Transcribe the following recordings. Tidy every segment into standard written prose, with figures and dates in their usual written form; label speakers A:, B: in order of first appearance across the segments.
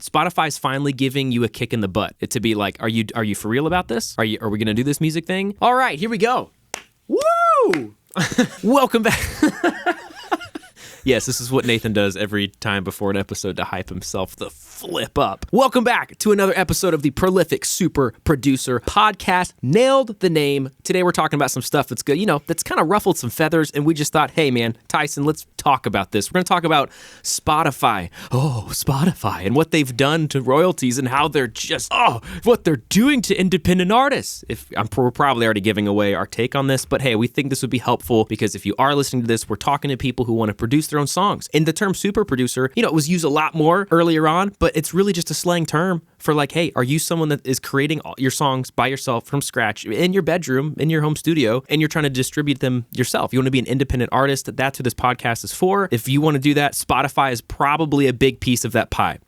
A: Spotify's finally giving you a kick in the butt. It to be like, are you for real about this? Are we going to do this music thing? All right, here we go. Woo! Welcome back. Yes, this is what Nathan does every time before an episode to hype himself the flip up. Welcome back to another episode of the Prolific Super Producer Podcast. Nailed the name. Today we're talking about some stuff that's good, that's kind of ruffled some feathers, and we just thought, hey man, Tyson, let's talk about this. We're going to talk about Spotify. Oh, Spotify, and what they've done to royalties and how they're just, what they're doing to independent artists. We're probably already giving away our take on this, but hey, we think this would be helpful because if you are listening to this, we're talking to people who want to produce their own songs. And the term super producer, it was used a lot more earlier on, but it's really just a slang term for like, hey, are you someone that is creating all your songs by yourself from scratch in your bedroom, in your home studio, and you're trying to distribute them yourself? You want to be an independent artist? That's who this podcast is for. If you want to do that, Spotify is probably a big piece of that pie.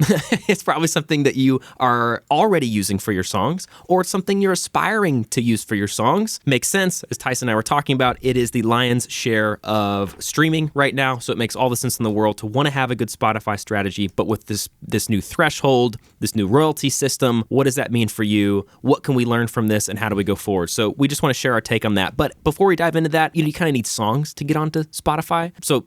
A: It's probably something that you are already using for your songs, or it's something you're aspiring to use for your songs. Makes sense. As Tyson and I were talking about, it is the lion's share of streaming right now, so it makes all the sense in the world to want to have a good Spotify strategy. But with this new threshold, this new royalty system, what does that mean for you? What can we learn from this, and how do we go forward? So we just want to share our take on that. But before we dive into that, you kind of need songs to get onto Spotify. So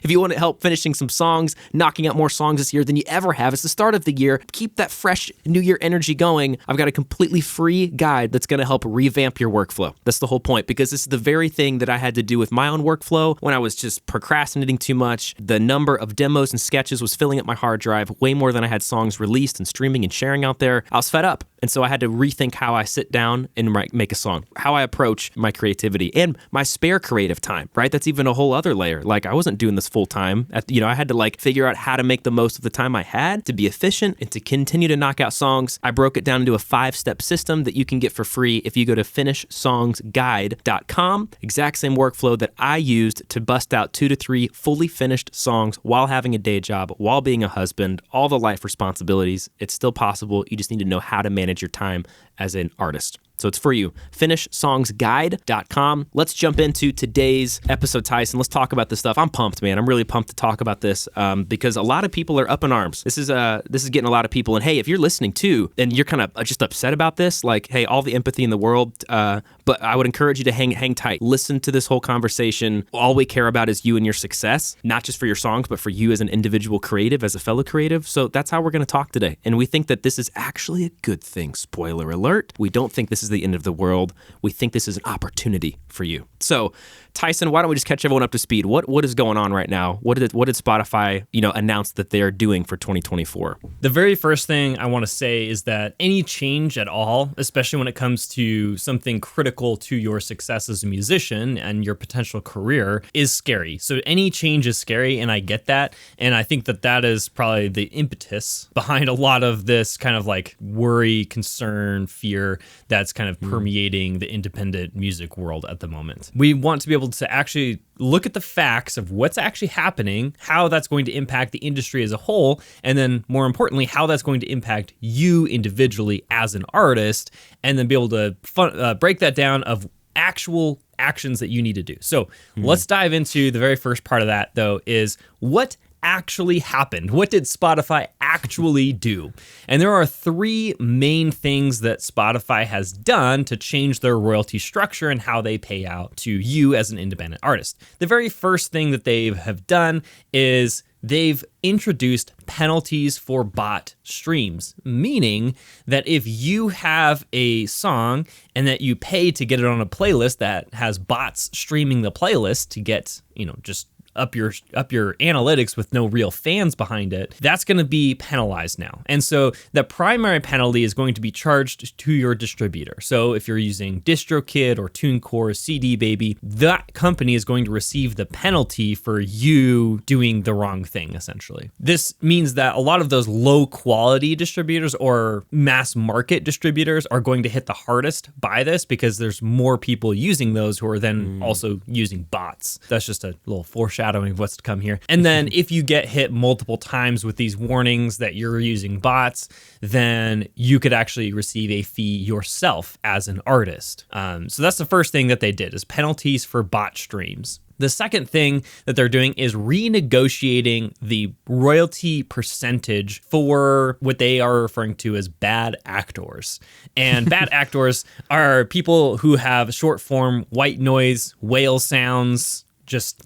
A: if you want to help finishing some songs, knocking out more songs this year than you ever have, it's the start of the year, keep that fresh New Year energy going, I've got a completely free guide that's going to help revamp your workflow. That's the whole point, because this is the very thing that I had to do with my own workflow when I was just procrastinating too much. The number of demos and sketches was filling up my hard drive way more than I had songs released and streaming and sharing out there. I was fed up. And so I had to rethink how I sit down and make a song, how I approach my creativity and my spare creative time, right? That's even a whole other layer. Like, I wasn't doing this full time. I had to figure out how to make the most of the time I had to be efficient and to continue to knock out songs. I broke it down into a 5-step system that you can get for free if you go to finishsongsguide.com. Exact same workflow that I used to bust out 2 to 3 fully finished songs while having a day job, while being a husband, all the life responsibilities. It's still possible. You just need to know how to manage your time as an artist. So it's for you. finishsongsguide.com. Let's jump into today's episode, Tyson. Let's talk about this stuff. I'm pumped, man. I'm really pumped to talk about this because a lot of people are up in arms. This is getting a lot of people. And hey, if you're listening too, and you're kind of just upset about this, like, hey, all the empathy in the world, but I would encourage you to hang tight. Listen to this whole conversation. All we care about is you and your success, not just for your songs, but for you as an individual creative, as a fellow creative. So that's how we're going to talk today. And we think that this is actually a good thing. Spoiler alert. We don't think this is the end of the world. We think this is an opportunity for you. So, Tyson, why don't we just catch everyone up to speed? What is going on right now? What did Spotify, announce that they're doing for 2024?
B: The very first thing I want to say is that any change at all, especially when it comes to something critical to your success as a musician and your potential career, is scary. So any change is scary, and I get that. And I think that is probably the impetus behind a lot of this kind of worry, concern, fear that's kind of permeating the independent music world at the moment. We want to be able to actually look at the facts of what's actually happening, how that's going to impact the industry as a whole, and then more importantly, how that's going to impact you individually as an artist, and then be able to break that down of actual actions that you need to do. So let's dive into the very first part of that, though, is what actually happened. What did Spotify actually do? And there are 3 main things that Spotify has done to change their royalty structure and how they pay out to you as an independent artist. The very first thing that they have done is they've introduced penalties for bot streams, meaning that if you have a song and that you pay to get it on a playlist that has bots streaming the playlist to get, just up your analytics with no real fans behind it, that's going to be penalized now. And so the primary penalty is going to be charged to your distributor. So if you're using DistroKid or TuneCore, CD Baby, that company is going to receive the penalty for you doing the wrong thing, essentially. This means that a lot of those low quality distributors or mass market distributors are going to hit the hardest by this because there's more people using those who are then also using bots. That's just a little foreshadowing foreshadowing of what's to come here. And then if you get hit multiple times with these warnings that you're using bots, then you could actually receive a fee yourself as an artist. So that's the first thing that they did, is penalties for bot streams. The second thing that they're doing is renegotiating the royalty percentage for what they are referring to as bad actors. And bad actors are people who have short form white noise, whale sounds, just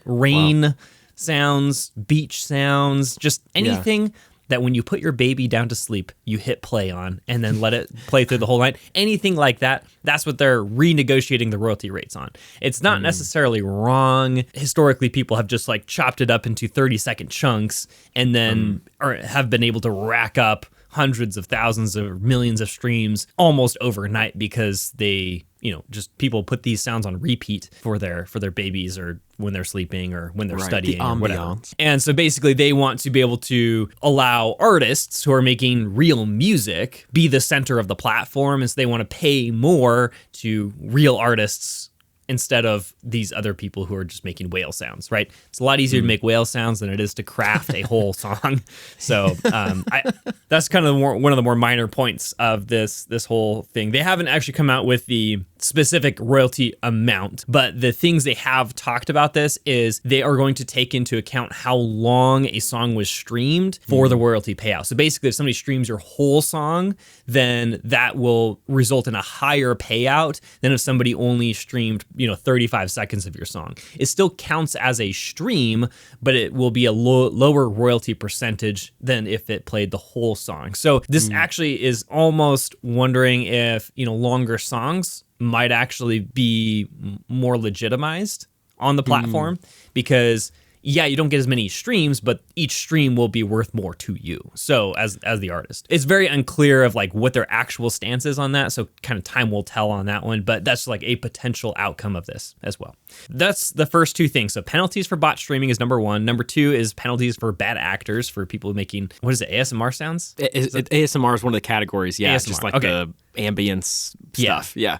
B: rain sounds, beach sounds, just anything that when you put your baby down to sleep, you hit play on and then let it play through the whole night. Anything like that, that's what they're renegotiating the royalty rates on. It's not necessarily wrong. Historically, people have just like chopped it up into 30-second chunks and then have been able to rack up hundreds of thousands or millions of streams almost overnight because they, just people put these sounds on repeat for their babies or when they're sleeping or when they're studying or whatever. And so basically they want to be able to allow artists who are making real music be the center of the platform, and so they want to pay more to real artists instead of these other people who are just making whale sounds, right? It's a lot easier to make whale sounds than it is to craft a whole song. So that's kind of one of the more minor points of this whole thing. They haven't actually come out with the specific royalty amount, but the things they have talked about this is they are going to take into account how long a song was streamed for the royalty payout. So basically, if somebody streams your whole song, then that will result in a higher payout than if somebody only streamed 35 seconds of your song. It still counts as a stream, but it will be a lower royalty percentage than if it played the whole song. So this actually is almost wondering if, longer songs might actually be more legitimized on the platform because you don't get as many streams, but each stream will be worth more to you. So as the artist, it's very unclear of like what their actual stance is on that. So kind of time will tell on that one, but that's like a potential outcome of this as well. That's the first two things. So penalties for bot streaming is number one. Number two is penalties for bad actors, for people making, what is it, ASMR sounds?
A: ASMR is one of the categories. Yeah, it's just like the ambience stuff. Yeah.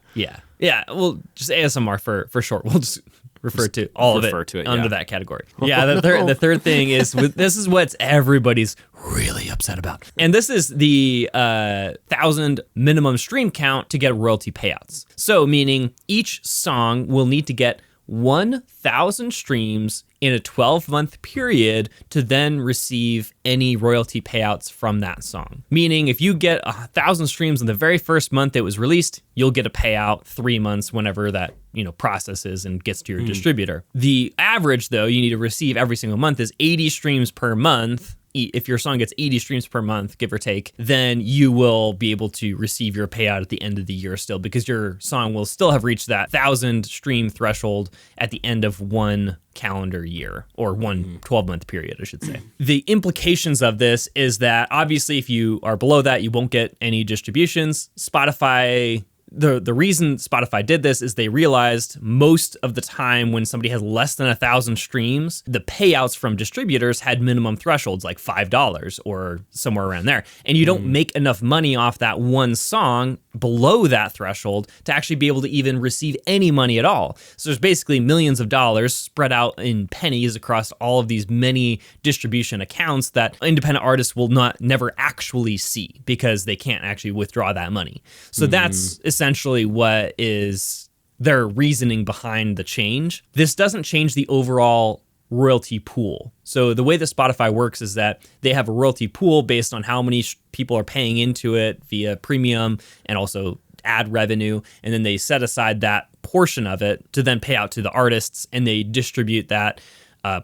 B: Well, just ASMR for short. We'll just refer to all of it under that category. Yeah, the third thing is, this is what everybody's really upset about. And this is the 1,000 minimum stream count to get royalty payouts. So meaning each song will need to get 1,000 streams in a 12-month period to then receive any royalty payouts from that song. Meaning if you get 1,000 streams in the very first month it was released, you'll get a payout 3 months whenever that processes and gets to your distributor. The average, though, you need to receive every single month is 80 streams per month. If your song gets 80 streams per month, give or take, then you will be able to receive your payout at the end of the year still, because your song will still have reached that 1,000 stream threshold at the end of one calendar year, or one 12-month period, I should say. The implications of this is that obviously if you are below that, you won't get any distributions. Spotify... The reason Spotify did this is they realized most of the time when somebody has less than 1,000 streams, the payouts from distributors had minimum thresholds like $5 or somewhere around there. And you don't make enough money off that one song below that threshold to actually be able to even receive any money at all. So there's basically millions of dollars spread out in pennies across all of these many distribution accounts that independent artists will never actually see because they can't actually withdraw that money. So that's essentially what is their reasoning behind the change. This doesn't change the overall royalty pool. So the way that Spotify works is that they have a royalty pool based on how many people are paying into it via premium and also ad revenue, and then they set aside that portion of it to then pay out to the artists, and they distribute that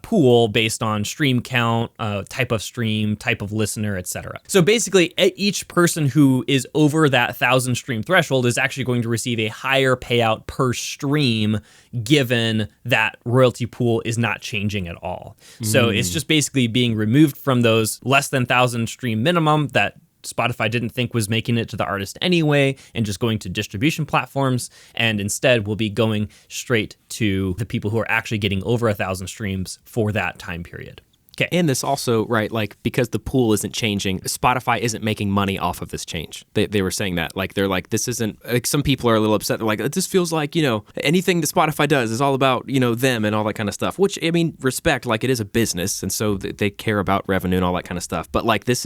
B: pool based on stream count, type of stream, type of listener, etc. So basically, each person who is over that 1,000 stream threshold is actually going to receive a higher payout per stream, given that royalty pool is not changing at all. So it's just basically being removed from those less than 1,000 stream minimum that Spotify didn't think was making it to the artist anyway, and just going to distribution platforms, and instead will be going straight to the people who are actually getting over 1,000 streams for that time period. Okay.
A: And this also, right, like because the pool isn't changing, Spotify isn't making money off of this change. They were saying that. Like they're like, this isn't, like some people are a little upset. They're like, this feels like, anything that Spotify does is all about, them and all that kind of stuff, which, I mean, respect, like it is a business. And so they care about revenue and all that kind of stuff. But like this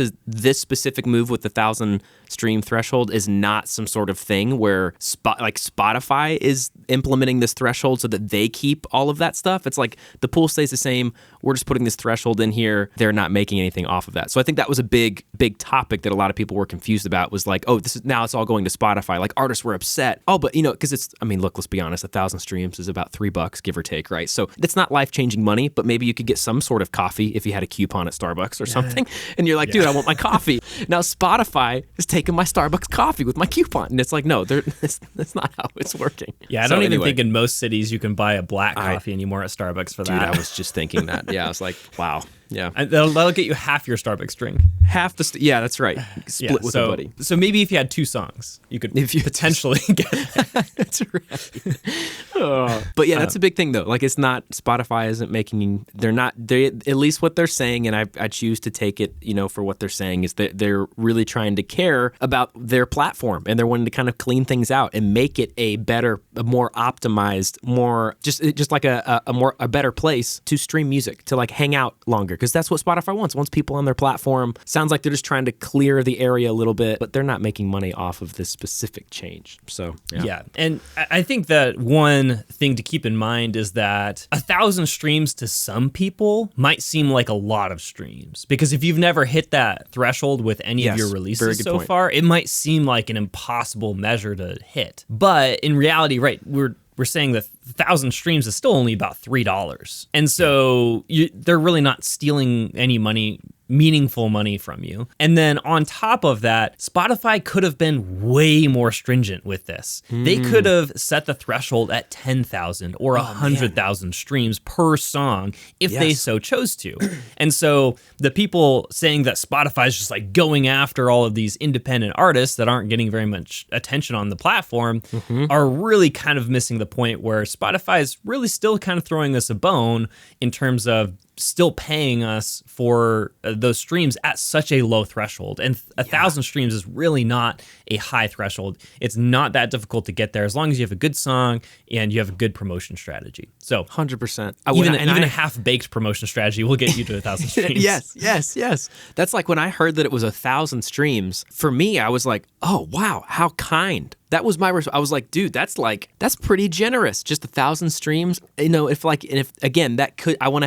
A: specific move with the 1,000 stream threshold is not some sort of thing where Spotify is implementing this threshold so that they keep all of that stuff. It's like the pool stays the same. We're just putting this threshold in here. They're not making anything off of that. So I think that was a big topic that a lot of people were confused about, was like, oh, now it's all going to Spotify. Like artists were upset. Oh, but because look, let's be honest, 1,000 streams is about $3, give or take, right? So it's not life-changing money, but maybe you could get some sort of coffee if you had a coupon at Starbucks or something. And you're like, dude, I want my coffee. Now Spotify is taking my Starbucks coffee with my coupon. And it's like, no, that's not how it's working.
B: Yeah, I don't even think in most cities you can buy a black coffee anymore at Starbucks for that.
A: Dude, I was just thinking that. Yeah, I was like, wow. Yeah.
B: And that'll get you half your Starbucks drink.
A: Half the yeah, that's right. Split with a buddy.
B: So maybe if you had 2 songs, you could potentially get that.
A: That's right. But yeah, that's a big thing though. Like it's not, Spotify isn't making, they at least what they're saying, and I choose to take it, for what they're saying, is that they're really trying to care about their platform, and they're wanting to kind of clean things out and make it a better, a more optimized, more just like a better place to stream music, to like hang out longer. Because that's what Spotify wants. Wants people on their platform. Sounds like they're just trying to clear the area a little bit, but they're not making money off of this specific change. So
B: yeah. And I think that one thing to keep in mind is that 1,000 streams to some people might seem like a lot of streams, because if you've never hit that threshold with any of your releases so far, it might seem like an impossible measure to hit. But in reality, right, we're saying that 1,000 streams is still only about $3. And so they're really not stealing any money, meaningful money from you. And then on top of that, Spotify could have been way more stringent with this. They could have set the threshold at 10,000 or 100,000 streams per song if they so chose to. And so the people saying that Spotify is just like going after all of these independent artists that aren't getting very much attention on the platform are really kind of missing the point, where Spotify is really still kind of throwing us a bone in terms of still paying us for those streams at such a low threshold. And 1,000 streams is really not a high threshold. It's not that difficult to get there as long as you have a good song and you have a good promotion strategy. So
A: 100%.
B: Even a half-baked promotion strategy will get you to 1,000 streams.
A: Yes. That's like when I heard that it was 1,000 streams, for me, I was like, oh, wow, how kind. That was my response. I was like, dude, that's pretty generous. Just 1,000 streams. If again, that could, I want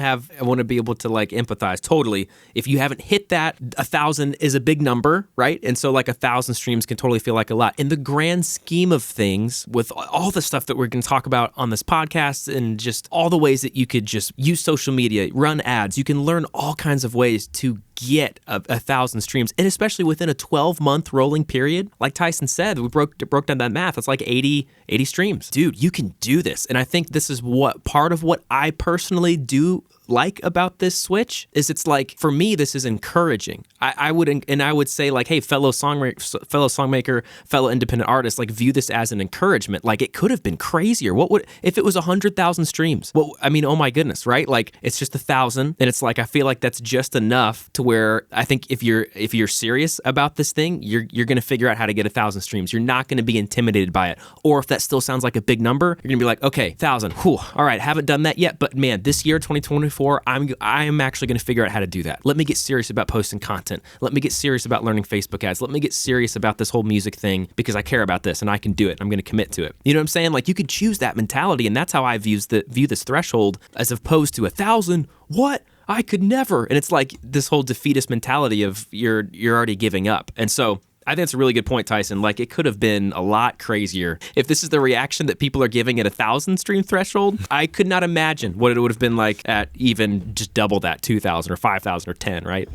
A: to be able to like empathize totally. If you haven't hit that, 1,000 is a big number, right? And so like 1,000 streams can totally feel like a lot. In the grand scheme of things, with all the stuff that we're going to talk about on this podcast, and just all the ways that you could just use social media, run ads, you can learn all kinds of ways to get 1,000 streams, and especially within a 12-month rolling period. Like Tyson said, we broke down that math. It's like 80 streams. Dude, you can do this. And I think this is part of what I personally do like about this switch is, it's like, for me, this is encouraging. I would say like, hey, fellow songmaker, fellow independent artist, like view this as an encouragement. Like it could have been crazier. What would, if it was 100,000 streams? Well, I mean, oh my goodness, right? Like it's just 1,000, and it's like, I feel like that's just enough to where I think if you're serious about this thing, you're going to figure out how to get 1,000 streams. You're not going to be intimidated by it. Or if that still sounds like a big number, you're going to be like, okay, 1,000. Whew, all right, haven't done that yet, but man, this year, 2024, I'm actually going to figure out how to do that. Let me get serious about posting content. Let me get serious about learning Facebook ads. Let me get serious about this whole music thing because I care about this and I can do it. I'm going to commit to it. You know what I'm saying? Like you could choose that mentality, and that's how I view this threshold, as opposed to 1,000. What? I could never. And it's like this whole defeatist mentality of you're already giving up. And so I think it's a really good point, Tyson. Like it could have been a lot crazier. If this is the reaction that people are giving at 1,000 stream threshold, I could not imagine what it would have been like at even just double that, 2,000 or 5,000 or 10, right?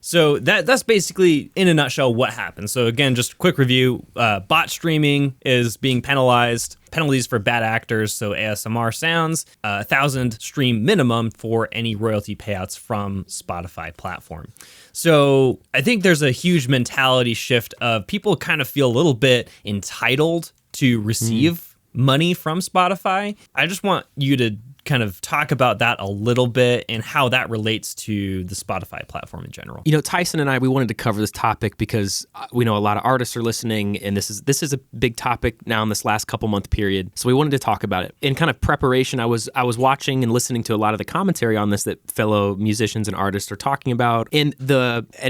A: So
B: that's basically in a nutshell what happened. So again, just a quick review. Bot streaming is being penalized. Penalties for bad actors, so ASMR sounds, 1,000 stream minimum for any royalty payouts from Spotify platform. So I think there's a huge mentality shift of people kind of feel a little bit entitled to receive money from Spotify. I just want you to kind of talk about that a little bit and how that relates to the Spotify platform in general.
A: Tyson and I, we wanted to cover this topic because we know a lot of artists are listening, and this is a big topic now in this last couple month period. So we wanted to talk about it. In kind of preparation, I was watching and listening to a lot of the commentary on this that fellow musicians and artists are talking about, and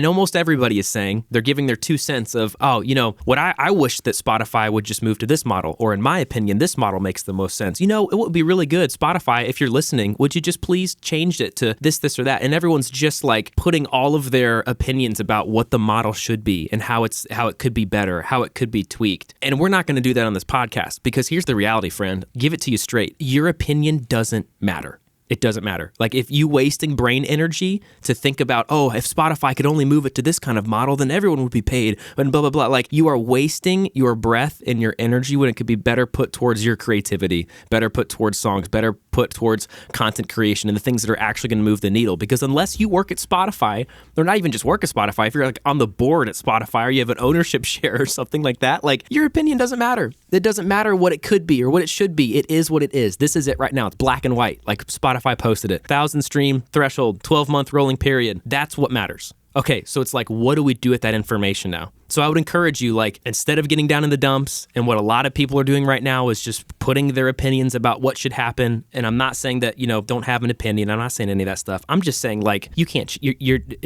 A: almost everybody is saying they're giving their 2 cents of, what I wish that Spotify would just move to this model, or in my opinion, this model makes the most sense. It would be really good, Spotify, if you're listening, would you just please change it to this, or that? And everyone's just like putting all of their opinions about what the model should be and how it could be better, how it could be tweaked. And we're not going to do that on this podcast, because here's the reality, friend. Give it to you straight. Your opinion doesn't matter. It doesn't matter. Like, if you wasting brain energy to think about, if Spotify could only move it to this kind of model, then everyone would be paid, and blah, blah, blah. Like, you are wasting your breath and your energy when it could be better put towards your creativity, better put towards songs, better put towards content creation and the things that are actually going to move the needle. Because unless you work at Spotify, or not even just work at Spotify, if you're like on the board at Spotify, or you have an ownership share or something like that, like, your opinion doesn't matter. It doesn't matter what it could be or what it should be. It is what it is. This is it right now. It's black and white. Like, Spotify posted it. 1,000 stream threshold, 12-month rolling period. That's what matters. Okay, so it's like, what do we do with that information now? So I would encourage you, like, instead of getting down in the dumps, and what a lot of people are doing right now is just putting their opinions about what should happen. And I'm not saying that, don't have an opinion. I'm not saying any of that stuff. I'm just saying, like, you can't,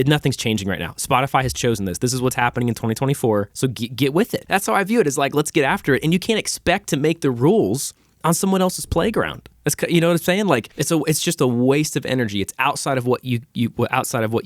A: nothing's changing right now. Spotify has chosen this. This is what's happening in 2024. So get with it. That's how I view it, is like, let's get after it. And you can't expect to make the rules on someone else's playground. You know what I'm saying? Like, it's just a waste of energy. It's outside of what you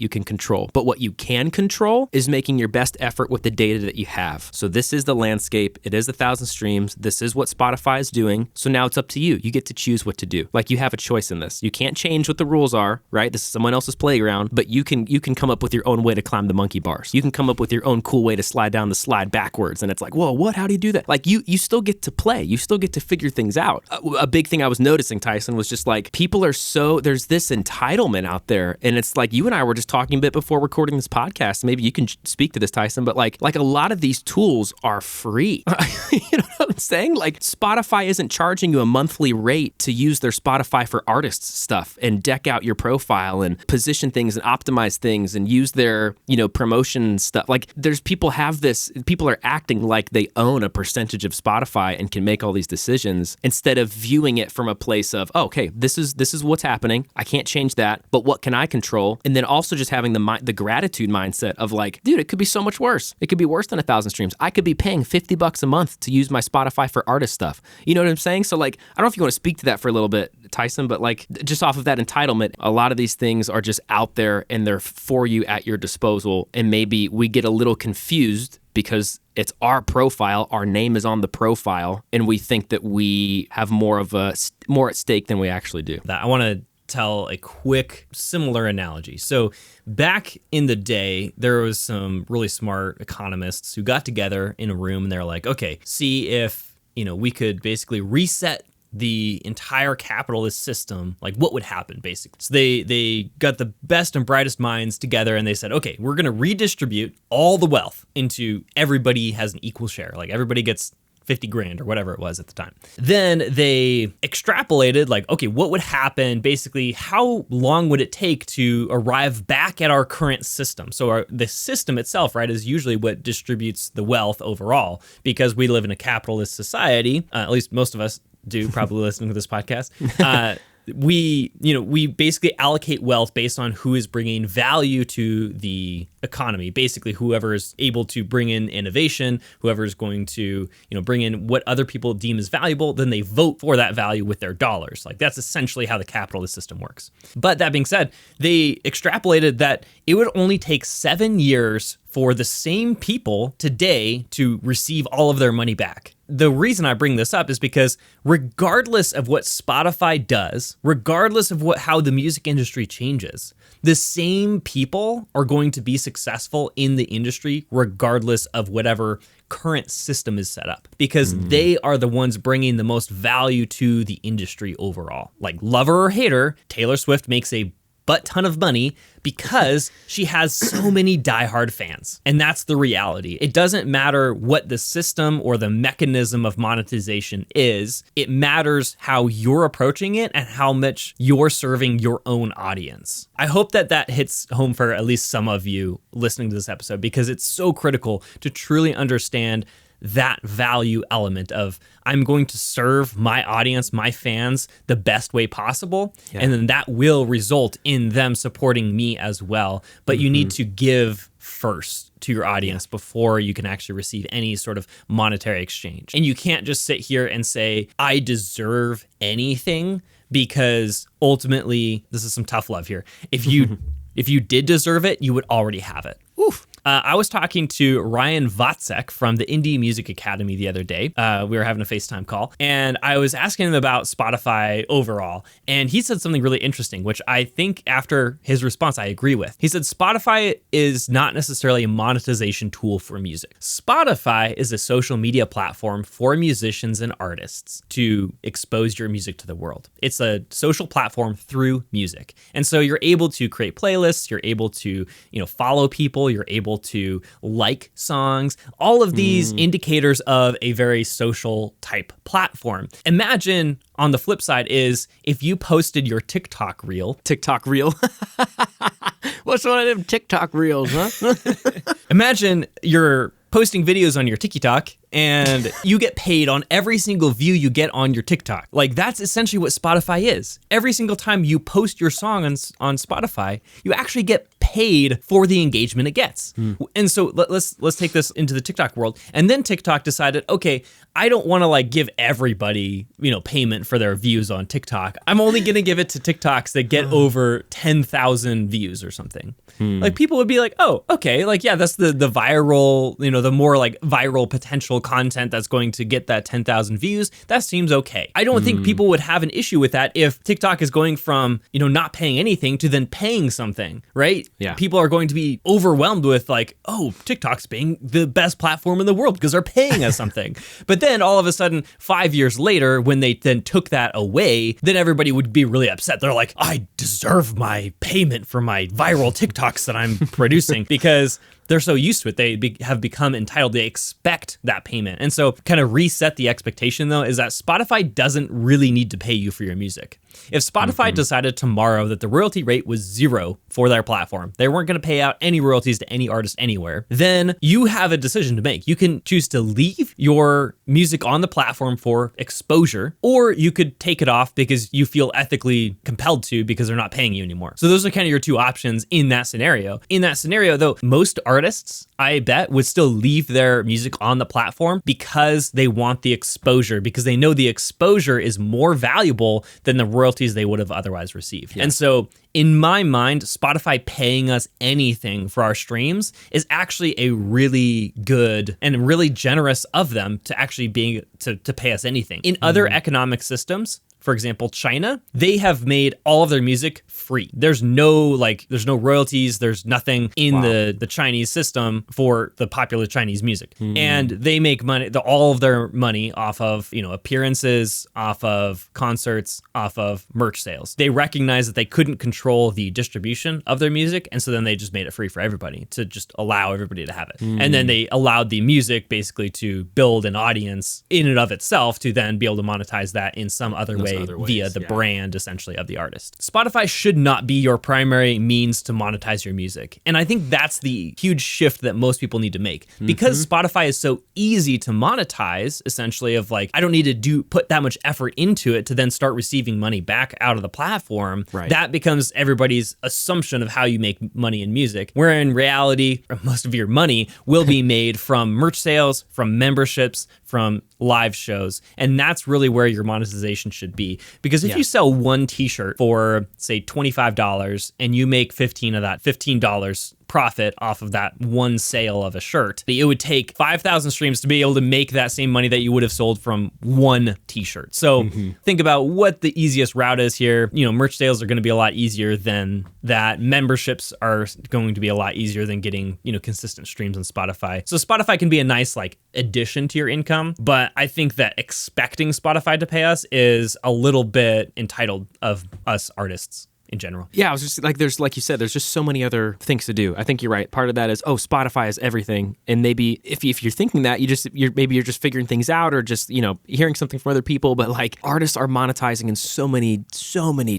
A: can control. But what you can control is making your best effort with the data that you have. So this is the landscape. It is 1,000 streams. This is what Spotify is doing. So now it's up to you. You get to choose what to do. Like, you have a choice in this. You can't change what the rules are, right? This is someone else's playground, but you can come up with your own way to climb the monkey bars. You can come up with your own cool way to slide down the slide backwards. And it's like, whoa, what? How do you do that? Like, you still get to play. You still get to figure things out. A big thing I was noticing, Tyson, was just like, there's this entitlement out there, and it's like, you and I were just talking a bit before recording this podcast. Maybe you can speak to this, Tyson, but like a lot of these tools are free. You know what I'm saying? Like, Spotify isn't charging you a monthly rate to use their Spotify for Artists stuff and deck out your profile and position things and optimize things and use their, promotion stuff. Like, people are acting like they own a percentage of Spotify and can make all these decisions, instead of viewing it from a place of, okay, this is what's happening. I can't change that, but what can I control? And then also just having the gratitude mindset of like, dude, it could be so much worse. It could be worse than 1,000 streams. I could be paying $50 a month to use my Spotify for Artist stuff. You know what I'm saying? So like, I don't know if you want to speak to that for a little bit, Tyson, but like, just off of that entitlement, a lot of these things are just out there and they're for you at your disposal. And maybe we get a little confused because it's our profile, our name is on the profile, and we think that we have more at stake than we actually do.
B: I want to tell a quick similar analogy. So back in the day, there was some really smart economists who got together in a room, and they're like, okay, see if, we could basically reset the entire capitalist system, like what would happen basically. So they got the best and brightest minds together, and they said, okay, we're going to redistribute all the wealth into everybody has an equal share. Like, everybody gets 50 grand or whatever it was at the time. Then they extrapolated, like, okay, what would happen? Basically, how long would it take to arrive back at our current system? So the system itself, right, is usually what distributes the wealth overall, because we live in a capitalist society, at least most of us do, probably listening to this podcast. We basically allocate wealth based on who is bringing value to the economy. Basically, whoever is able to bring in innovation, whoever is going to, bring in what other people deem as valuable, then they vote for that value with their dollars. Like, that's essentially how the capitalist system works. But that being said, they extrapolated that it would only take 7 years for the same people today to receive all of their money back. The reason I bring this up is because regardless of what Spotify does, regardless of how the music industry changes, the same people are going to be successful in the industry regardless of whatever current system is set up, because they are the ones bringing the most value to the industry overall. Like, lover or hater, Taylor Swift makes a butt ton of money because she has so many diehard fans. And that's the reality. It doesn't matter what the system or the mechanism of monetization is. It matters how you're approaching it and how much you're serving your own audience. I hope that that hits home for at least some of you listening to this episode, because it's so critical to truly understand that value element of I'm going to serve my audience, my fans, the best way possible. Yeah. And then that will result in them supporting me as well. But you need to give first to your audience before you can actually receive any sort of monetary exchange. And you can't just sit here and say, I deserve anything, because ultimately, this is some tough love here. If you did deserve it, you would already have it. Oof. I was talking to Ryan Votzek from the Indie Music Academy the other day. We were having a FaceTime call, and I was asking him about Spotify overall. And he said something really interesting, which I think after his response, I agree with. He said Spotify is not necessarily a monetization tool for music. Spotify is a social media platform for musicians and artists to expose your music to the world. It's a social platform through music. And so you're able to create playlists, you're able to, follow people, you're able to like songs, all of these indicators of a very social type platform. Imagine on the flip side is if you posted your TikTok reel.
A: TikTok reel. What's one of them TikTok reels, huh?
B: Imagine you're posting videos on your TikTok and you get paid on every single view you get on your TikTok. Like, that's essentially what Spotify is. Every single time you post your song on Spotify, you actually get paid for the engagement it gets. And so let's take this into the TikTok world. And then TikTok decided, okay, I don't want to give everybody, payment for their views on TikTok. I'm only going to give it to TikToks that get over 10,000 views or something. Like, people would be like, oh, okay, that's the viral, the more viral potential content that's going to get that 10,000 views. That seems okay. I don't think people would have an issue with that if TikTok is going from, not paying anything to then paying something, right?
A: Yeah.
B: People are going to be overwhelmed with oh, TikTok's being the best platform in the world because they're paying us something. But then all of a sudden, 5 years later, when they then took that away, then everybody would be really upset. They're like, I deserve my payment for my viral TikToks that I'm producing, because they're so used to it. They have become entitled. They expect that payment. And so kind of reset the expectation, though, is that Spotify doesn't really need to pay you for your music. If Spotify decided tomorrow that the royalty rate was 0 for their platform, they weren't going to pay out any royalties to any artist anywhere, then you have a decision to make. You can choose to leave your music on the platform for exposure, or you could take it off because you feel ethically compelled to because they're not paying you anymore. So those are kind of your two options in that scenario. In that scenario, though, most artists, I bet, would still leave their music on the platform because they want the exposure, because they know the exposure is more valuable than the royalties they would have otherwise received. Yeah. And so in my mind, Spotify paying us anything for our streams is actually a really good and really generous of them to actually being to pay us anything. In other economic systems, for example, China, they have made all of their music free. There's no royalties. There's nothing in the Chinese system for the popular Chinese music. And they make money, all of their money off of, appearances, off of concerts, off of merch sales. They recognize that they couldn't control the distribution of their music. And so then they just made it free for everybody to just allow everybody to have it. And then they allowed the music basically to build an audience in and of itself to then be able to monetize that in some other way via the brand, essentially, of the artist. Spotify should not be your primary means to monetize your music. And I think that's the huge shift that most people need to make. Because Spotify is so easy to monetize, essentially, of I don't need to put that much effort into it to then start receiving money back out of the platform. Right. That becomes everybody's assumption of how you make money in music, where in reality, most of your money will be made from merch sales, from memberships, from live shows. And that's really where your monetization should be. Because if you sell one t-shirt for, say, $25 and you make 15 of that, $15 profit off of that one sale of a shirt, it would take 5,000 streams to be able to make that same money that you would have sold from one t-shirt. So think about what the easiest route is here. Merch sales are going to be a lot easier than that. Memberships are going to be a lot easier than getting, consistent streams on Spotify. So Spotify can be a nice addition to your income, but I think that expecting Spotify to pay us is a little bit entitled of us artists. in general.
A: Yeah, I was just like, there's, like you said, there's just so many other things to do. I think you're right. Part of that is, Spotify is everything. And maybe if you're thinking that, you're just figuring things out, or just, hearing something from other people. But like, artists are monetizing in so many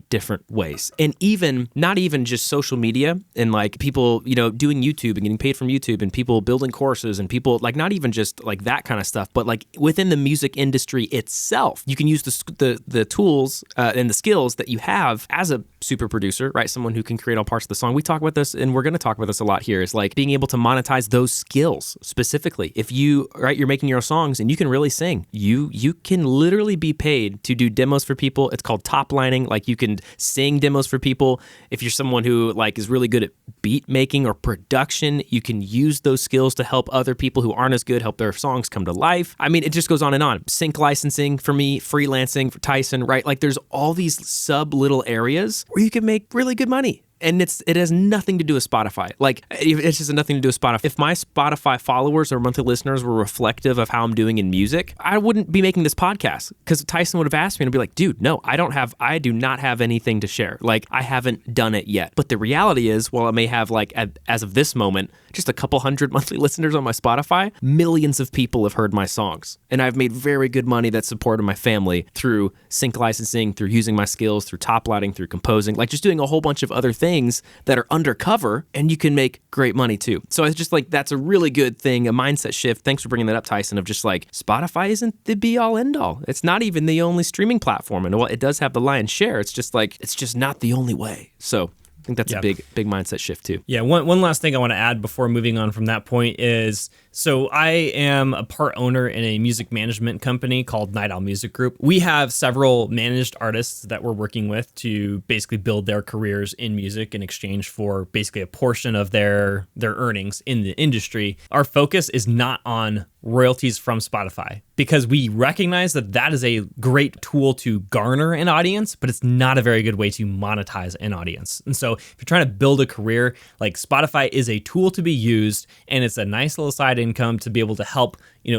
A: different ways. And even, not even just social media and like people, doing YouTube and getting paid from YouTube, and people building courses, and people like, not even just like that kind of stuff, but like within the music industry itself, you can use the tools and the skills that you have as a super producer, right? Someone who can create all parts of the song. We talk about this, and we're going to talk about this a lot here, is like being able to monetize those skills specifically. If you're making your own songs and you can really sing, you can literally be paid to do demos for people. It's called top lining. Like, you can sing demos for people. If you're someone who like is really good at beat making or production, you can use those skills to help other people who aren't as good, help their songs come to life. I mean, it just goes on and on. Sync licensing for me, freelancing for Tyson, right? Like, there's all these sub little areas where you can make really good money. And it has nothing to do with Spotify. Like, it's just nothing to do with Spotify. If my Spotify followers or monthly listeners were reflective of how I'm doing in music, I wouldn't be making this podcast, because Tyson would have asked me, and I'd be like, dude, no, I do not have anything to share. Like, I haven't done it yet. But the reality is, while I may have, like, as of this moment, just a couple hundred monthly listeners on my Spotify, millions of people have heard my songs. And I've made very good money that supported my family through sync licensing, through using my skills, through top lighting, through composing, like just doing a whole bunch of other things that are undercover, and you can make great money too. So it's just like, that's a really good thing, a mindset shift. Thanks for bringing that up, Tyson, of just like, Spotify isn't the be all end all. It's not even the only streaming platform. And while it does have the lion's share, it's just like, it's just not the only way. So I think that's a big mindset shift too.
B: Yeah, one last thing I want to add before moving on from that point is, so I am a part owner in a music management company called Night Owl Music Group. We have several managed artists that we're working with to basically build their careers in music in exchange for basically a portion of their earnings in the industry. Our focus is not on royalties from Spotify, because we recognize that is a great tool to garner an audience, but it's not a very good way to monetize an audience. And so if you're trying to build a career, like, Spotify is a tool to be used, and it's a nice little side income to be able to help,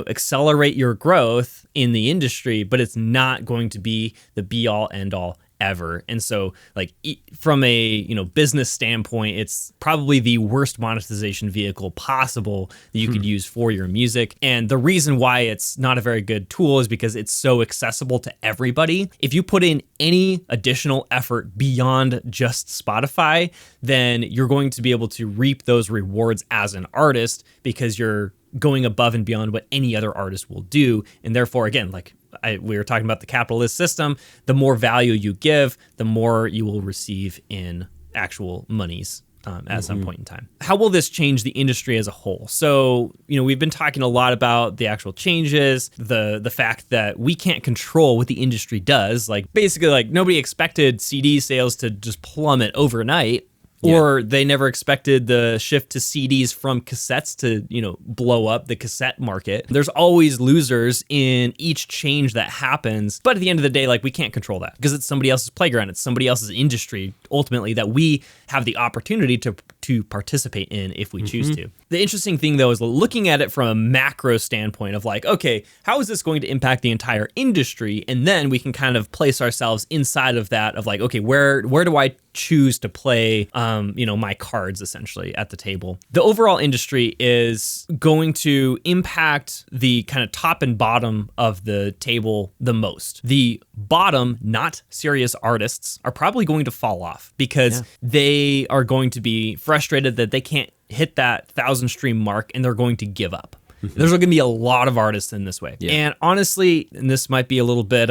B: accelerate your growth in the industry, but it's not going to be the be all end all ever. And so, like, from a business standpoint, it's probably the worst monetization vehicle possible that you could use for your music. And the reason why it's not a very good tool is because it's so accessible to everybody. If you put in any additional effort beyond just Spotify, then you're going to be able to reap those rewards as an artist, because you're going above and beyond what any other artist will do. And therefore, again, like we were talking about the capitalist system, the more value you give, the more you will receive in actual monies at some point in time. How will this change the industry as a whole? So, we've been talking a lot about the actual changes, the fact that we can't control what the industry does. Like, basically, like, nobody expected CD sales to just plummet overnight. Or they never expected the shift to CDs from cassettes to, blow up the cassette market. There's always losers in each change that happens. But at the end of the day, like, we can't control that, because it's somebody else's playground. It's somebody else's industry, ultimately, that we have the opportunity to participate in if we choose to. The interesting thing, though, is looking at it from a macro standpoint of like, okay, how is this going to impact the entire industry? And then we can kind of place ourselves inside of that of like, okay, where do I choose to play, my cards essentially at the table? The overall industry is going to impact the kind of top and bottom of the table the most. The bottom, not serious artists, are probably going to fall off because they are going to be frustrated that they can't hit that 1,000 stream mark, and they're going to give up. There's going to be a lot of artists in this way. And honestly, and this might be a little bit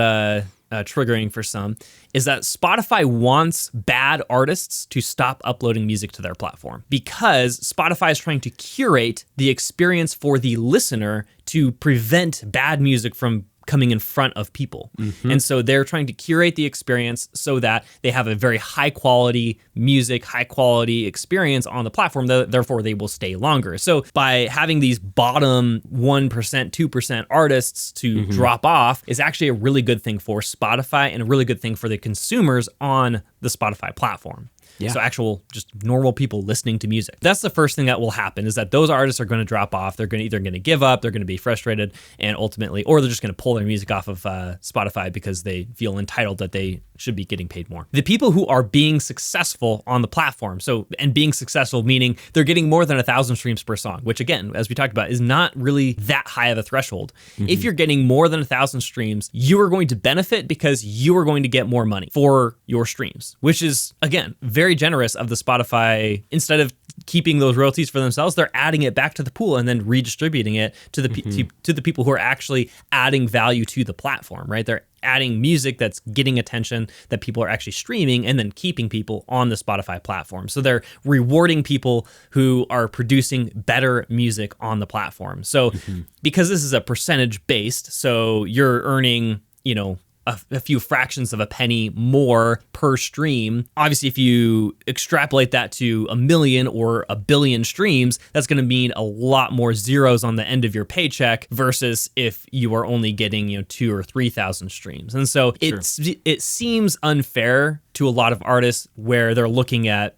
B: triggering for some, is that Spotify wants bad artists to stop uploading music to their platform, because Spotify is trying to curate the experience for the listener to prevent bad music from coming in front of people. And so they're trying to curate the experience so that they have a very high quality music, high quality experience on the platform, therefore they will stay longer. So by having these bottom 1%, 2% artists to drop off is actually a really good thing for Spotify and a really good thing for the consumers on the Spotify platform.
A: Yeah.
B: So actual just normal people listening to music. That's the first thing that will happen, is that those artists are going to drop off. They're either going to give up, they're going to be frustrated, and ultimately, or they're just going to pull their music off of Spotify because they feel entitled that they should be getting paid more. The people who are being successful on the platform, and being successful meaning they're getting more than 1,000 streams per song, which again, as we talked about, is not really that high of a threshold. If you're getting more than 1,000 streams, you are going to benefit because you are going to get more money for your streams, which is, again, very generous of the Spotify. Instead of keeping those royalties for themselves, they're adding it back to the pool and then redistributing it to the people who are actually adding value to the platform, right? They're adding music that's getting attention, that people are actually streaming, and then keeping people on the Spotify platform. So they're rewarding people who are producing better music on the platform. So because this is a percentage based, so you're earning, a few fractions of a penny more per stream. Obviously, if you extrapolate that to 1 million or 1 billion streams, that's going to mean a lot more zeros on the end of your paycheck versus if you are only getting 2,000 or 3,000 streams. And so it seems unfair to a lot of artists where they're looking at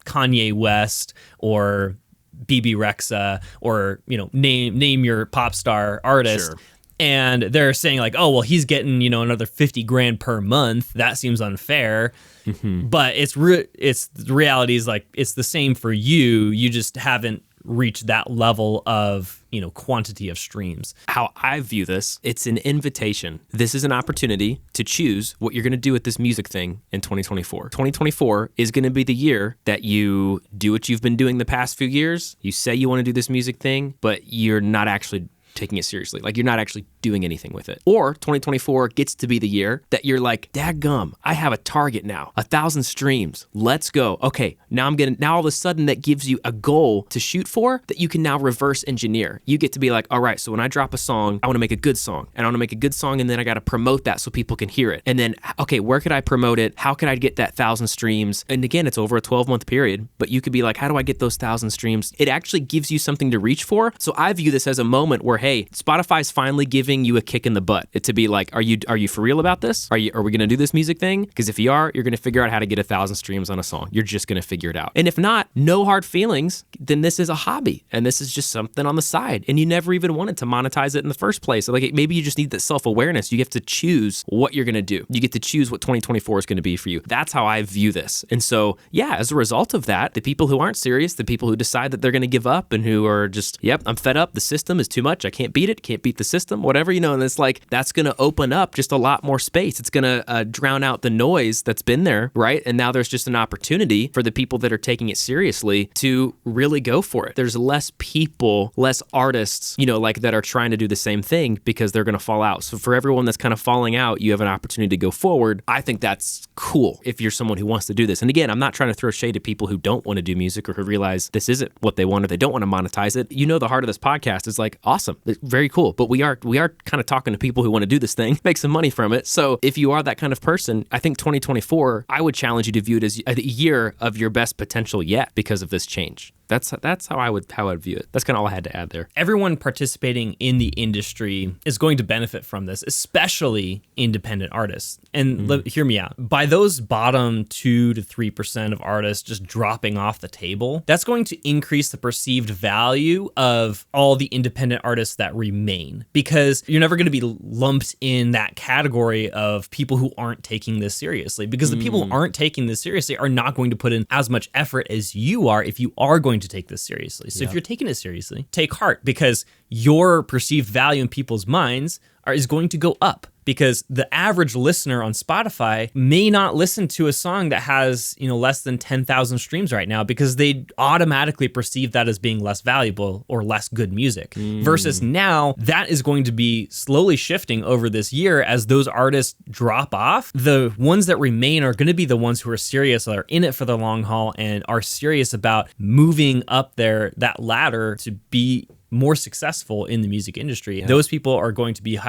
B: Kanye West or BB Rexa or name your pop star artist.
A: Sure.
B: And they're saying like, oh, well, he's getting, another 50 grand per month. That seems unfair. But the reality is like, it's the same for you. You just haven't reached that level of, quantity of streams.
A: How I view this, it's an invitation. This is an opportunity to choose what you're going to do with this music thing in 2024. 2024 is going to be the year that you do what you've been doing the past few years. You say you want to do this music thing, but you're not actually taking it seriously. Like, you're not actually doing anything with it. Or 2024 gets to be the year that you're like, dadgum, I have a target now, 1,000 streams. Let's go. Okay, now all of a sudden that gives you a goal to shoot for that you can now reverse engineer. You get to be like, all right, so when I drop a song, I want to make a good song. And I want to make a good song, and then I got to promote that so people can hear it. And then, okay, where could I promote it? How could I get that 1,000 streams? And again, it's over a 12-month period, but you could be like, how do I get those 1,000 streams? It actually gives you something to reach for. So I view this as a moment where, hey, Spotify's finally giving you a kick in the butt. It to be like, are you for real about this? Are we going to do this music thing? Because if you are, you're going to figure out how to get 1,000 streams on a song. You're just going to figure it out. And if not, no hard feelings, then this is a hobby and this is just something on the side. And you never even wanted to monetize it in the first place. So like, maybe you just need that self-awareness. You have to choose what you're going to do. You get to choose what 2024 is going to be for you. That's how I view this. And so, yeah, as a result of that, the people who aren't serious, the people who decide that they're going to give up and who are just, yep, I'm fed up. The system is too much. I can't beat it. Can't beat the system, whatever, and it's like, that's going to open up just a lot more space. It's going to drown out the noise that's been there, right? And now there's just an opportunity for the people that are taking it seriously to really go for it. There's less people, less artists, like that are trying to do the same thing because they're going to fall out. So for everyone that's kind of falling out, you have an opportunity to go forward. I think that's cool if you're someone who wants to do this. And again, I'm not trying to throw shade at people who don't want to do music or who realize this isn't what they want or they don't want to monetize it. The heart of this podcast is like, awesome, very cool. But we are kind of talking to people who want to do this thing, make some money from it. So if you are that kind of person, I think 2024, I would challenge you to view it as a year of your best potential yet because of this change. That's how I would view it. That's kind of all I had to add there.
B: Everyone participating in the industry is going to benefit from this, especially independent artists. And hear me out. By those bottom 2 to 3% of artists just dropping off the table, that's going to increase the perceived value of all the independent artists that remain, because you're never going to be lumped in that category of people who aren't taking this seriously, because the people who aren't taking this seriously are not going to put in as much effort as you are if you are going to take this seriously. So if you're taking it seriously, take heart, because your perceived value in people's minds is going to go up, because the average listener on Spotify may not listen to a song that has, less than 10,000 streams right now, because they automatically perceive that as being less valuable or less good music. Versus now, that is going to be slowly shifting over this year as those artists drop off. The ones that remain are going to be the ones who are serious, are in it for the long haul, and are serious about moving up that ladder to be more successful in the music industry. Those people are going to be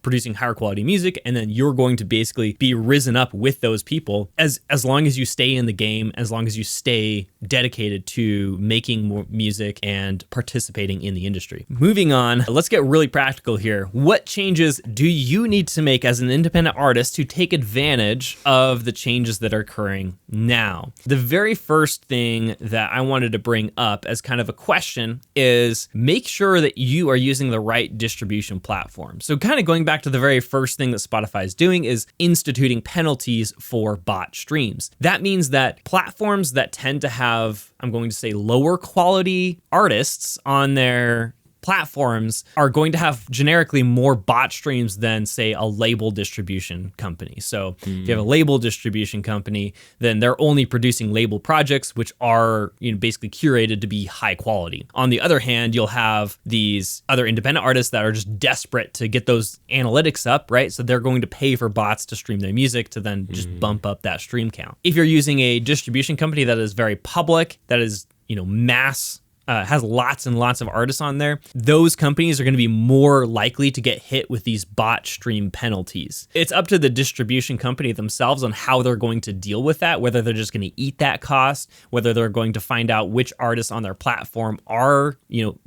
B: producing higher quality music, and then you're going to basically be risen up with those people as long as you stay in the game, as long as you stay dedicated to making more music and participating in the industry. Moving on, let's get really practical here. What changes do you need to make as an independent artist to take advantage of the changes that are occurring now? The very first thing that I wanted to bring up as kind of a question is make sure that you are using the right distribution platform. So kind of going back to the very first thing that Spotify is doing is instituting penalties for bot streams. That means that platforms that tend to have, I'm going to say, lower quality artists on their platforms are going to have generically more bot streams than, say, a label distribution company. So if you have a label distribution company, then they're only producing label projects, which are, basically curated to be high quality. On the other hand, you'll have these other independent artists that are just desperate to get those analytics up, right? So they're going to pay for bots to stream their music to then just bump up that stream count. If you're using a distribution company that is very public, that is, mass, has lots and lots of artists on there, those companies are going to be more likely to get hit with these bot stream penalties. It's up to the distribution company themselves on how they're going to deal with that, whether they're just going to eat that cost, whether they're going to find out which artists on their platform are,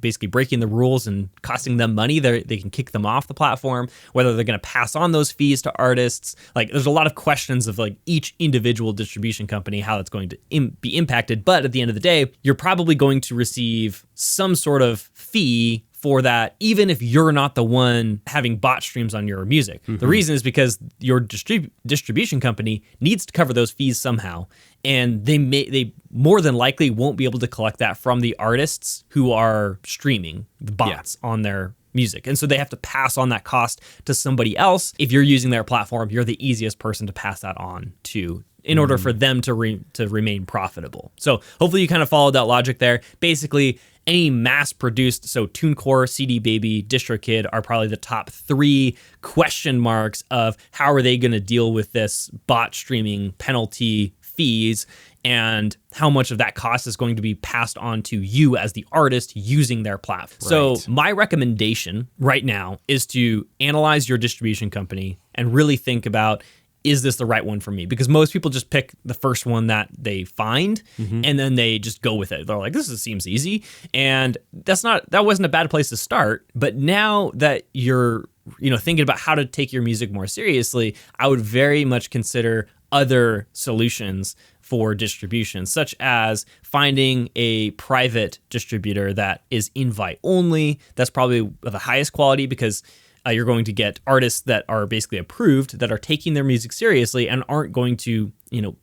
B: basically breaking the rules and costing them money. They can kick them off the platform, whether they're going to pass on those fees to artists. Like, there's a lot of questions of like each individual distribution company, how it's going to be impacted. But at the end of the day, you're probably going to receive some sort of fee for that, even if you're not the one having bot streams on your music. The reason is because your distribution company needs to cover those fees somehow, and they more than likely won't be able to collect that from the artists who are streaming the bots on their music. And so they have to pass on that cost to somebody else. If you're using their platform, you're the easiest person to pass that on to in order for them to remain profitable. So hopefully you kind of followed that logic there. Basically, any mass-produced, so TuneCore, CD Baby, DistroKid are probably the top 3 question marks of how are they going to deal with this bot streaming penalty fees, and how much of that cost is going to be passed on to you as the artist using their platform. Right. So my recommendation right now is to analyze your distribution company and really think about, is this the right one for me? Because most people just pick the first one that they find and then they just go with it. They're like, this seems easy. And that wasn't a bad place to start. But now that you're, thinking about how to take your music more seriously, I would very much consider other solutions for distribution, such as finding a private distributor that is invite only. That's probably the highest quality, because you're going to get artists that are basically approved, that are taking their music seriously and aren't going to,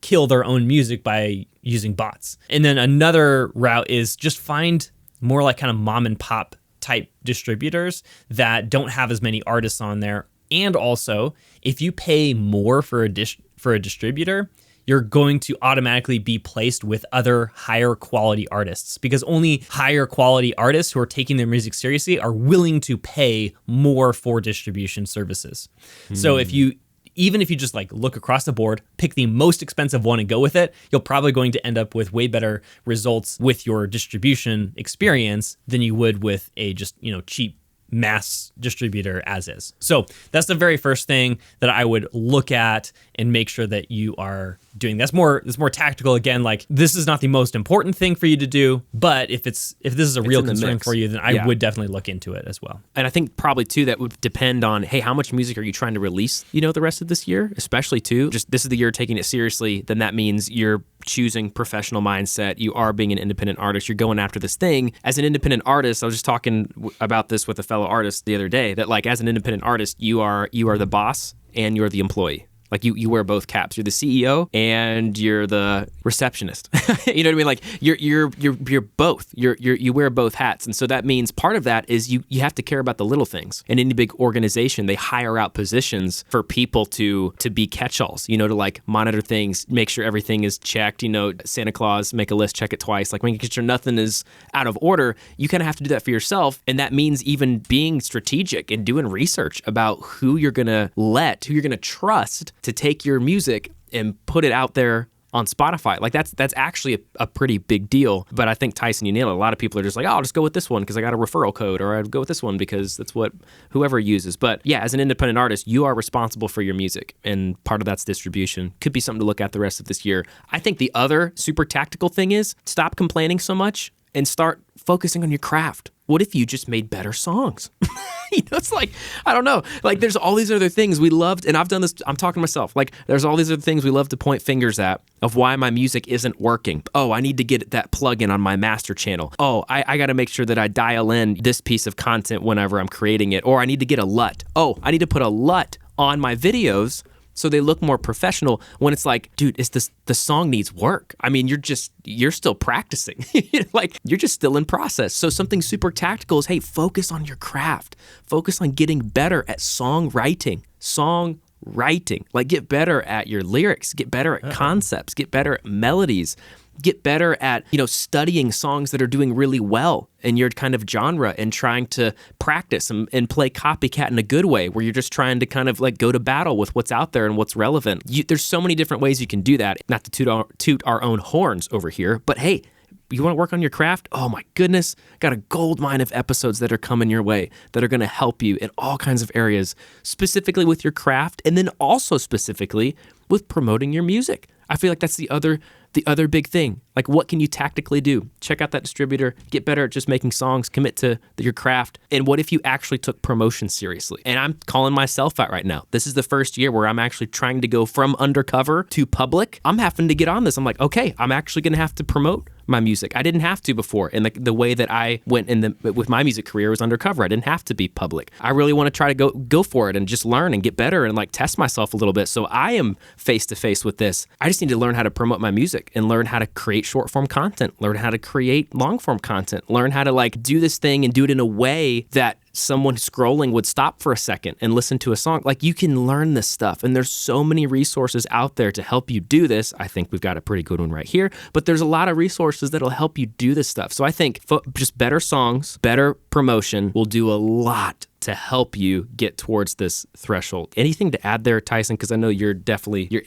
B: kill their own music by using bots. And then another route is just find more like kind of mom and pop type distributors that don't have as many artists on there. And also, if you pay more for a distributor, you're going to automatically be placed with other higher quality artists, because only higher quality artists who are taking their music seriously are willing to pay more for distribution services. So even if you just like look across the board, pick the most expensive one and go with it, you're probably going to end up with way better results with your distribution experience than you would with a just, cheap mass distributor as is. So that's the very first thing that I would look at and make sure that you are doing. It's more tactical. Again, like, this is not the most important thing for you to do, but if this is a real concern for you, then I would definitely look into it as well.
A: And I think probably too, that would depend on, hey, how much music are you trying to release, the rest of this year, especially too, just this is the year taking it seriously, then that means you're choosing professional mindset. You are being an independent artist. You're going after this thing. As an independent artist, I was just talking about this with a fellow artist the other day, that like, as an independent artist, you are the boss and you're the employee. Like, you wear both caps. You're the CEO and you're the receptionist. You know what I mean? Like, you're both. You wear both hats, and so that means part of that is you have to care about the little things. In any big organization, they hire out positions for people to be catch-alls. To like monitor things, make sure everything is checked. Santa Claus, make a list, check it twice. Like, making sure nothing is out of order. You kind of have to do that for yourself, and that means even being strategic and doing research about who you're gonna trust to take your music and put it out there on Spotify. Like that's actually a pretty big deal. But I think, Tyson, you nailed it. A lot of people are just like, oh, I'll just go with this one because I got a referral code, or I'd go with this one because that's what whoever uses. But yeah, as an independent artist, you are responsible for your music, and part of that's distribution. Could be something to look at the rest of this year. I think the other super tactical thing is stop complaining so much and start focusing on your craft. What if you just made better songs? It's like, I don't know. Like, there's all these other things we loved, and I've done this, I'm talking to myself. Like, there's all these other things we love to point fingers at of why my music isn't working. Oh, I need to get that plugin on my master channel. Oh, I got to make sure that I dial in this piece of content whenever I'm creating it. Or I need to get a LUT. Oh, I need to put a LUT on my videos so they look more professional, when it's like, dude, the song needs work. I mean, you're still practicing. Like, you're just still in process. So something super tactical is, hey, focus on your craft. Focus on getting better at songwriting. Like, get better at your lyrics, get better at concepts, get better at melodies, get better at, studying songs that are doing really well in your kind of genre and trying to practice and play copycat in a good way, where you're just trying to kind of like go to battle with what's out there and what's relevant. There's so many different ways you can do that. Not to toot our own horns over here, but hey, you want to work on your craft? Oh my goodness, got a gold mine of episodes that are coming your way that are going to help you in all kinds of areas, specifically with your craft, and then also specifically with promoting your music. I feel like that's the other big thing. Like, what can you tactically do? Check out that distributor, get better at just making songs, commit to your craft. And what if you actually took promotion seriously? And I'm calling myself out right now. This is the first year where I'm actually trying to go from undercover to public. I'm having to get on this. I'm like, okay, I'm actually going to have to promote my music. I didn't have to before. And the way that I went with my music career was undercover. I didn't have to be public. I really want to try to go for it and just learn and get better and like test myself a little bit. So I am face to face with this. I just need to learn how to promote my music and learn how to create short form content, learn how to create long form content, learn how to like do this thing and do it in a way that someone scrolling would stop for a second and listen to a song. Like, you can learn this stuff, and there's so many resources out there to help you do this. I think we've got a pretty good one right here, but there's a lot of resources that'll help you do this stuff. So I think just better songs, better promotion will do a lot to help you get towards this threshold. Anything to add there, Tyson? Because I know you're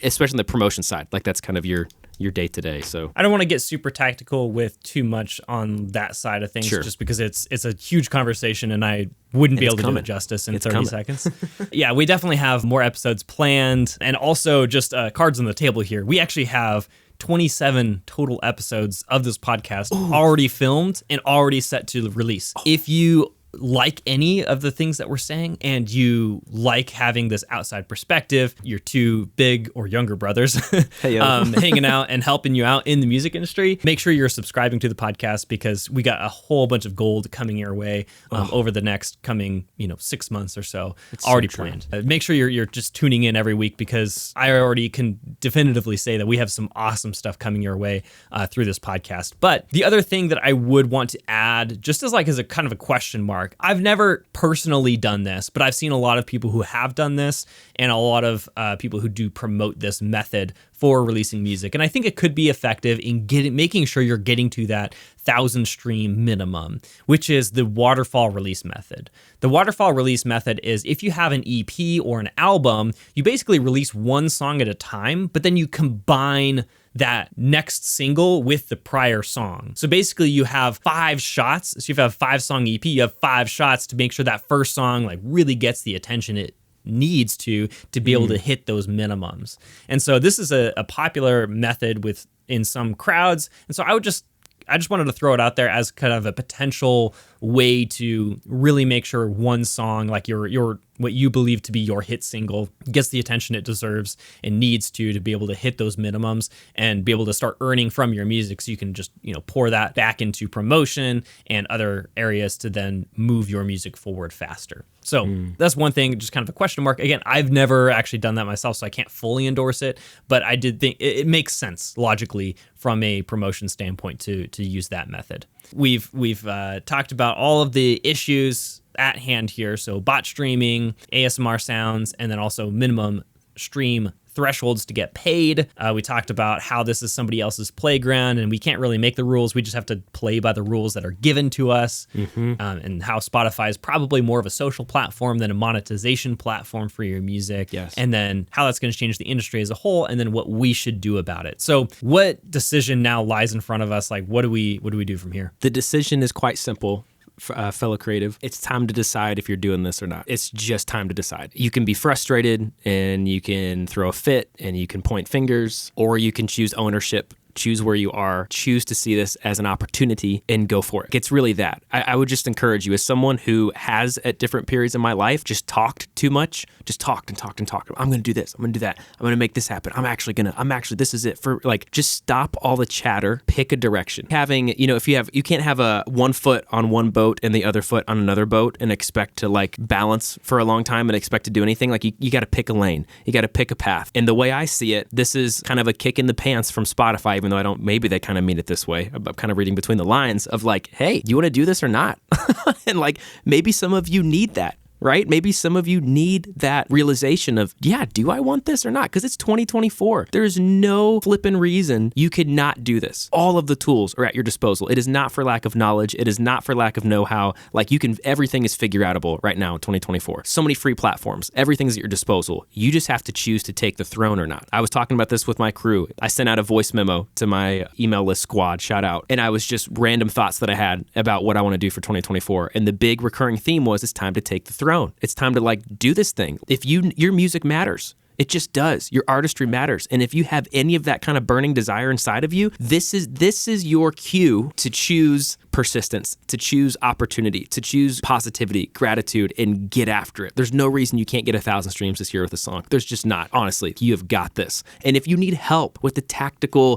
A: especially on the promotion side, like that's kind of your day to day. So
B: I don't want to get super tactical with too much on that side of things,
A: sure,
B: just because it's a huge conversation and I wouldn't be able to do it justice in 30 seconds. Yeah, we definitely have more episodes planned, and also just cards on the table here. We actually have 27 total episodes of this podcast already filmed and already set to release. If you like any of the things that we're saying and you like having this outside perspective, your two big or younger brothers hanging out and helping you out in the music industry, make sure you're subscribing to the podcast, because we got a whole bunch of gold coming your way over the next coming 6 months or so. It's already so planned. Make sure you're just tuning in every week, because I already can definitively say that we have some awesome stuff coming your way through this podcast. But the other thing that I would want to add, just as a kind of a question mark, I've never personally done this, but I've seen a lot of people who have done this, and a lot of people who do promote this method for releasing music. And I think it could be effective in making sure you're getting to that 1,000 stream minimum, which is the waterfall release method. The waterfall release method is, if you have an EP or an album, you basically release one song at a time, but then you combine that next single with the prior song. So basically you have 5 shots. So if you have a 5-song EP, you have 5 shots to make sure that first song really gets the attention it needs to be able to hit those minimums. And so this is a popular method in some crowds. And so I just wanted to throw it out there as kind of a potential way to really make sure one song, like your what you believe to be your hit single, gets the attention it deserves and needs to be able to hit those minimums and be able to start earning from your music, so you can just pour that back into promotion and other areas to then move your music forward faster. So that's one thing, just kind of a question mark. Again, I've never actually done that myself, so I can't fully endorse it, but I did think it makes sense logically from a promotion standpoint to use that method. We've talked about all of the issues at hand here, so bot streaming, ASMR sounds, and then also minimum stream thresholds to get paid. We talked about how this is somebody else's playground and we can't really make the rules. We just have to play by the rules that are given to us. And how Spotify is probably more of a social platform than a monetization platform for your music.
A: Yes.
B: And then how that's going to change the industry as a whole, and then what we should do about it. So what decision now lies in front of us? Like, what do we do from here?
A: The decision is quite simple. Fellow creative, it's time to decide if you're doing this or not. It's just time to decide. You can be frustrated and you can throw a fit and you can point fingers, or you can choose ownership. Choose where you are, choose to see this as an opportunity and go for it. It's really that. I would just encourage you, as someone who has at different periods in my life just talked too much, just talked and talked and talked. I'm going to do this. I'm going to do that. I'm going to make this happen. This is it for like, just stop all the chatter, pick a direction. Having, if you can't have a one foot on one boat and the other foot on another boat and expect to like balance for a long time and expect to do anything. Like you got to pick a lane. You got to pick a path. And the way I see it, this is kind of a kick in the pants from Spotify, even though I don't, maybe they kind of mean it this way. I'm kind of reading between the lines of like, hey, you want to do this or not? And like, maybe some of you need that. Right? Maybe some of you need that realization of, yeah, do I want this or not? Because it's 2024. There's no flipping reason you could not do this. All of the tools are at your disposal. It is not for lack of knowledge. It is not for lack of know-how. Like everything is figure outable right now in 2024. So many free platforms. Everything's at your disposal. You just have to choose to take the throne or not. I was talking about this with my crew. I sent out a voice memo to my email list squad, shout out. And I was just random thoughts that I had about what I want to do for 2024. And the big recurring theme was it's time to take the throne. It's time to like do this thing. If your music matters. It just does. Your artistry matters. And if you have any of that kind of burning desire inside of you, this is your cue to choose persistence, to choose opportunity, to choose positivity, gratitude, and get after it. There's no reason you can't get 1,000 streams this year with a song. There's just not. Honestly, you have got this. And if you need help with the technical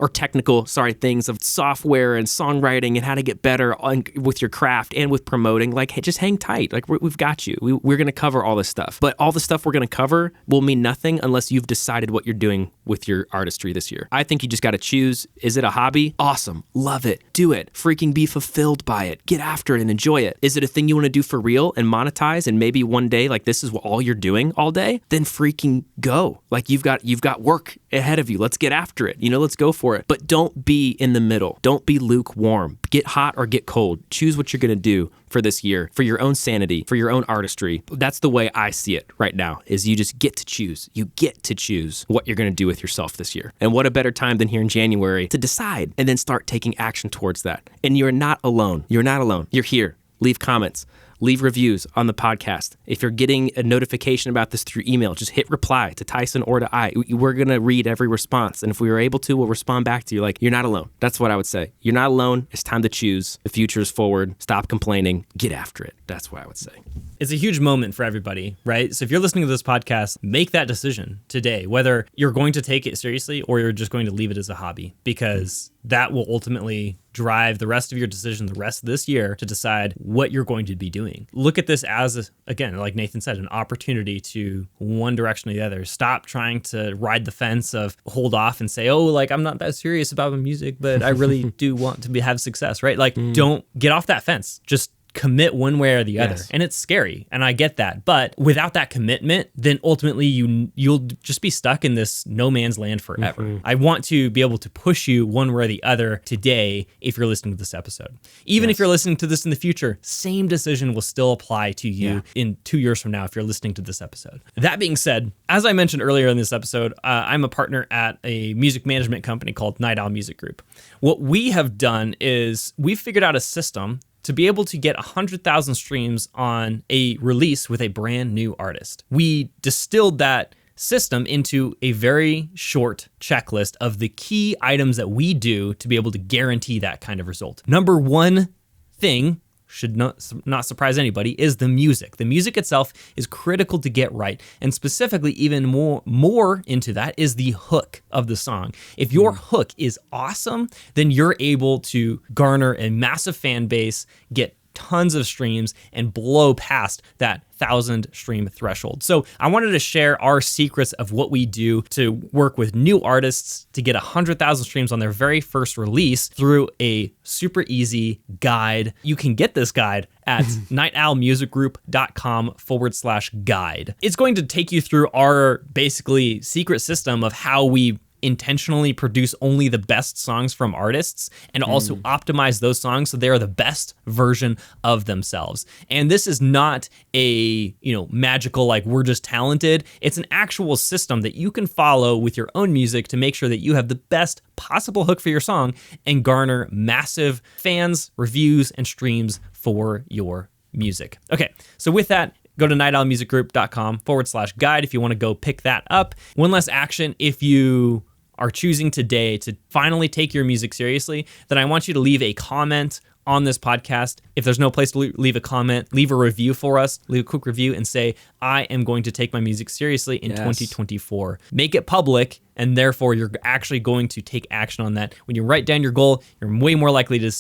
A: things of software and songwriting and how to get better with your craft and with promoting, like, hey, just hang tight. Like, we've got you. We're going to cover all this stuff. But all the stuff we're going to cover will mean nothing unless you've decided what you're doing with your artistry this year. I think you just got to choose. Is it a hobby? Awesome. Love it. Do it. Freaking be fulfilled by it. Get after it and enjoy it. Is it a thing you want to do for real and monetize, and maybe one day like this is all you're doing all day? Then freaking go. Like you've got work ahead of you. Let's get after it. Let's go for it. But don't be in the middle. Don't be lukewarm. Get hot or get cold. Choose what you're going to do for this year, for your own sanity, for your own artistry. That's the way I see it right now, is you just get to choose. You get to choose what you're going to do with yourself this year. And what a better time than here in January to decide and then start taking action towards that. And you're not alone. You're not alone. You're here. Leave comments. Leave reviews on the podcast. If you're getting a notification about this through email, just hit reply to Tyson or to I. We're going to read every response. And if we are able to, we'll respond back to you. Like, you're not alone. That's what I would say. You're not alone. It's time to choose. The future is forward. Stop complaining. Get after it. That's what I would say.
B: It's a huge moment for everybody, right? So if you're listening to this podcast, make that decision today, whether you're going to take it seriously or you're just going to leave it as a hobby, because that will ultimately drive the rest of your decision the rest of this year to decide what you're going to be doing. Look at this as, again, like Nathan said, an opportunity to one direction or the other. Stop trying to ride the fence of hold off and say, oh, like I'm not that serious about my music, but I really do want to have success, right? Like don't get off that fence. Just commit one way or the other. And it's scary, and I get that. But without that commitment, then ultimately you'll just be stuck in this no man's land forever. I want to be able to push you one way or the other today if you're listening to this episode. Even if you're listening to this in the future, same decision will still apply to you in 2 years from now if you're listening to this episode. That being said, as I mentioned earlier in this episode, I'm a partner at a music management company called Night Owl Music Group. What we have done is we've figured out a system to be able to get 100,000 streams on a release with a brand new artist. We distilled that system into a very short checklist of the key items that we do to be able to guarantee that kind of result. Number one thing, should not surprise anybody, is the music. The music itself is critical to get right. And specifically, even more into that is the hook of the song. If your hook is awesome, then you're able to garner a massive fan base, get tons of streams and blow past that 1,000 stream threshold. So I wanted to share our secrets of what we do to work with new artists to get 100,000 streams on their very first release through a super easy guide. You can get this guide at nightowlmusicgroup.com/guide. It's going to take you through our basically secret system of how we intentionally produce only the best songs from artists and also optimize those songs so they are the best version of themselves. And this is not a, magical, like we're just talented. It's an actual system that you can follow with your own music to make sure that you have the best possible hook for your song and garner massive fans, reviews, and streams for your music. Okay, so with that, go to nightowlmusicgroup.com/guide if you want to go pick that up. One last action, if you are choosing today to finally take your music seriously, then I want you to leave a comment on this podcast. If there's no place to leave a comment, leave a review for us, leave a quick review and say, I am going to take my music seriously in 2024. Make it public, and therefore you're actually going to take action on that. When you write down your goal, you're way more likely to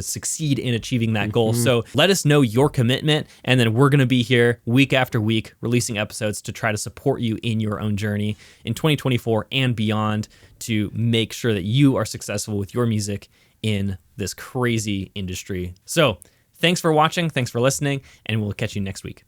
B: succeed in achieving that goal. So let us know your commitment, and then we're going to be here week after week releasing episodes to try to support you in your own journey in 2024 and beyond to make sure that you are successful with your music in this crazy industry. So thanks for watching, thanks for listening, and we'll catch you next week.